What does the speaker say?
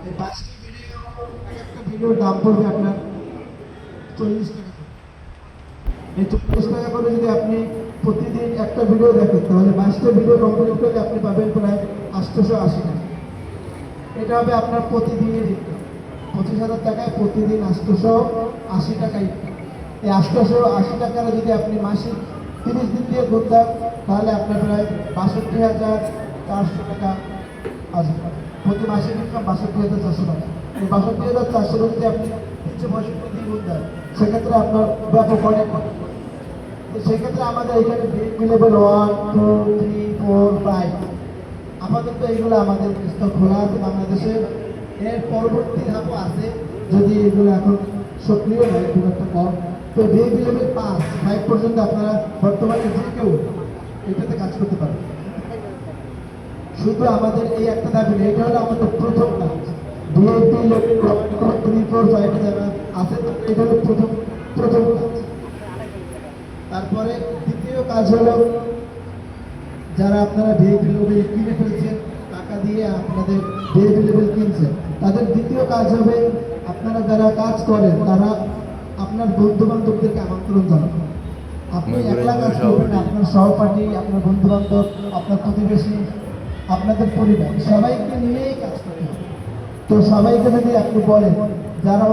এই 5টি ভিডিও, এক একটা ভিডিওর দাম পড়বে আপনার 40 টাকা। এই 40 টাকা করে যদি আপনি প্রতিদিন একটা ভিডিও দেখেন, তাহলে 22টা ভিডিও কমপ্লিট করলে আপনি পাবেন প্রায় 880 টাকা। এটা হবে আপনার প্রতিদিনের ইনকাম। 25,000 টাকায় প্রতিদিন 880 টাকা ইনকাম। এই 880 টাকার যদি আপনি মাসিক 30 দিন দিয়ে গুণ দেন, তাহলে আপনার প্রায় 62,400 টাকা আসবে। প্রতি মাসের ইনকাম 62,400 টাকা। এই 62,400 যদি আপনি 365 দিন গুণ দেন, সেক্ষেত্রে আপনার ব্যাপক অনেক। তো সেক্ষেত্রে আমাদের এখানে ভিএপি লেভেল 1, 2, 3, 4, 5 আপাতত এইগুলো আমাদের স্টক খোলা আছে বাংলাদেশে। এর পরবর্তী ধাপও আছে, যদি এগুলো এখন সক্রিয় হয় খুব একটা কম। তো ভিএপি লেভেল 5 পর্যন্ত আপনারা বর্তমানে যে কেউ এটাতে কাজ করতে পারেন। শুধু আমাদের এই একটা দাবি নেই, এটা হলো আমাদের প্রথম কাজ। ভিএপি লেভেল 1, 2, 3, 4, 5 যারা আছে, এটা হলো প্রথম কাজ। তারপরে দ্বিতীয় কাজ হলো, যারা আপনারা ভিআইপি লেভেল কিনে ফেলছেন, টাকা দিয়ে আপনাদের ভিআইপি লেভেল কিনছেন, তাদের দ্বিতীয় কাজ হবে আপনারা যারা কাজ করেন তারা আপনার বন্ধু বান্ধবদেরকে আমন্ত্রণ জানাবেন। আপনি একলা কাজ করবেন, আপনার সহপাঠী, আপনার বন্ধু বান্ধব, আপনার প্রতিবেশী, আপনাদের পরিবার সবাইকে নিয়েই কাজ করতে হবে। তো সবাইকে যদি আপনি বলেন যারা